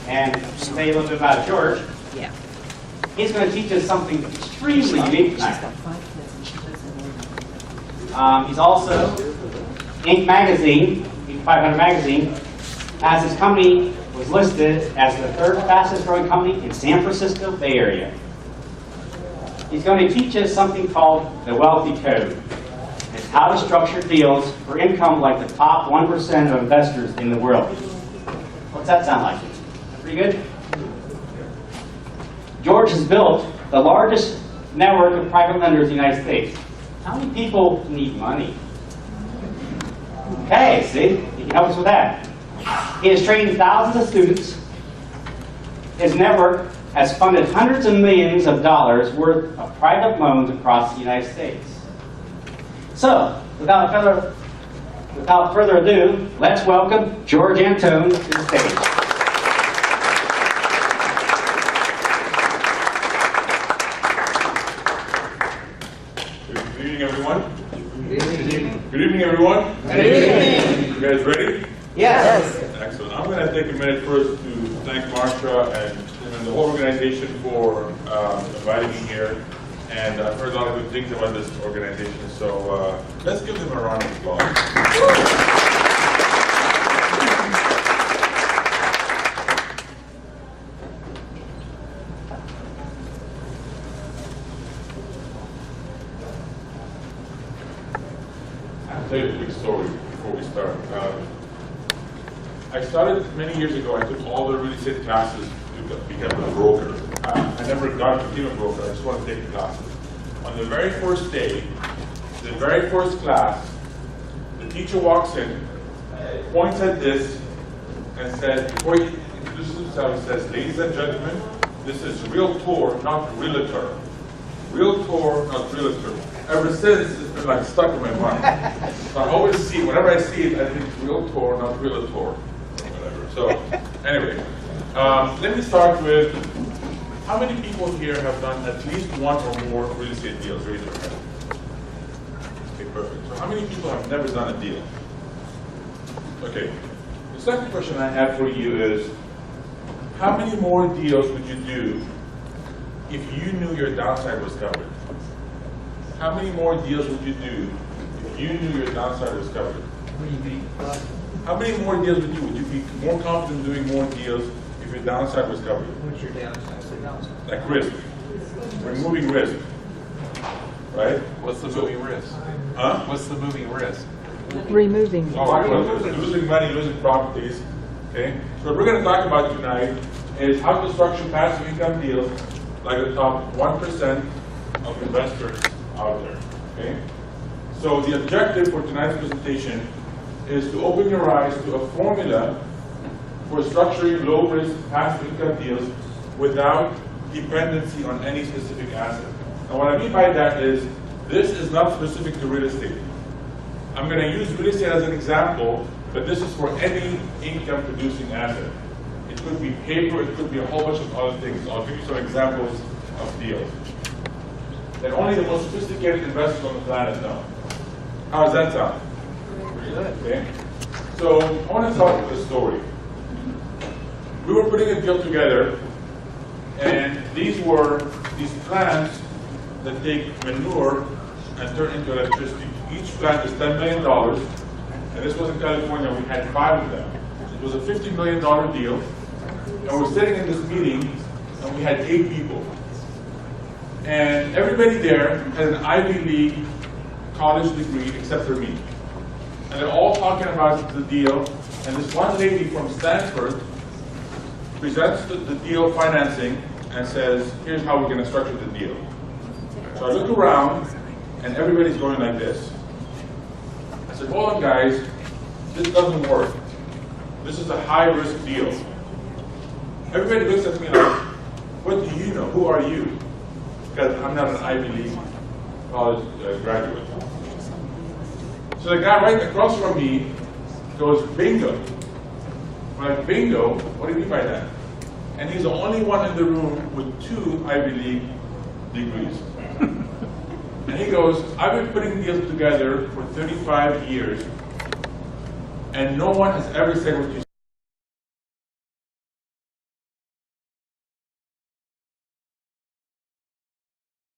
and tell you a little bit about George. Yeah. He's going to teach us something extremely unique She's tonight. got 5 kids and she lives in Oregon. He's also Inc. magazine, Inc. 500 magazine, as his company was listed as the 3rd fastest growing company in San Francisco Bay Area. He's going to teach us something called the Wealthy Code. It's how to structure deals for income like the top 1% of investors in the world. What's that sound like? Pretty good? George has built the largest network of private lenders in the United States. How many people need money? Okay, see? He can help us with that. He has trained thousands of students. His network has funded hundreds of millions of dollars worth of private loans across the United States. So, without further ado, let's welcome George Antone to the stage. Good evening, everyone. Good evening, everyone. Good evening. You guys ready? Yes. Excellent. I'm going to take a minute first to thank Marsha and the whole organization for inviting me here. And I've heard a lot of good things about this organization, so let's give them a round of applause. I'll tell you a quick story before we start. I started many years ago. I took all the real estate classes to become a broker. I never got to become a broker. I just wanted to take the classes. On the very first day, the very first class, the teacher walks in, points at this, and says, before he introduces himself, he says, "Ladies and gentlemen, this is Realtor, not Realtor. Realtor, not Realtor." Ever since, it's been like stuck in my mind. So I always see, whenever I see it, I think Realtor, not Realtor. Whatever. So, anyway, let me start with, how many people here have done at least one or more real estate deals? Raise your hand. Okay, perfect. So how many people have never done a deal? Okay. The second question I have for you is, how many more deals would you do if you knew your downside was covered? How many more deals would you do if you knew your downside was covered? What do you mean? How many more deals would you be more confident doing more deals if your downside was covered? What's your downside? Like risk, removing risk, right? What's the moving risk? Huh? What's the moving risk? Removing. Oh, well, losing money, losing properties. Okay. So what we're going to talk about tonight is how to structure passive income deals like the top 1% of investors out there. Okay. So the objective for tonight's presentation is to open your eyes to a formula for structuring low-risk passive income deals without dependency on any specific asset. And what I mean by that is, this is not specific to real estate. I'm going to use real estate as an example, but this is for any income-producing asset. It could be paper, it could be a whole bunch of other things. I'll give you some examples of deals that only the most sophisticated investors on the planet know. How does that sound? Pretty good. Okay. So I want to start with a story. We were putting a deal together, and these plants that take manure and turn into electricity. Each plant is $10 million, and this was in California. We had 5 of them. It was a $50 million deal, and we're sitting in this meeting, and we had 8 people. And everybody there had an Ivy League college degree except for me. And they're all talking about the deal, and this one lady from Stanford presents the deal financing and says, here's how we're going to structure the deal. So I look around, and everybody's going like this. I said, hold on guys, this doesn't work. This is a high-risk deal. Everybody looks at me like, what do you know? Who are you? Because I'm not an Ivy League college graduate. So the guy right across from me goes, bingo. I'm like, bingo? What do you mean by that? And he's the only one in the room with 2 Ivy League degrees. And he goes, I've been putting deals together for 35 years, and no one has ever said what you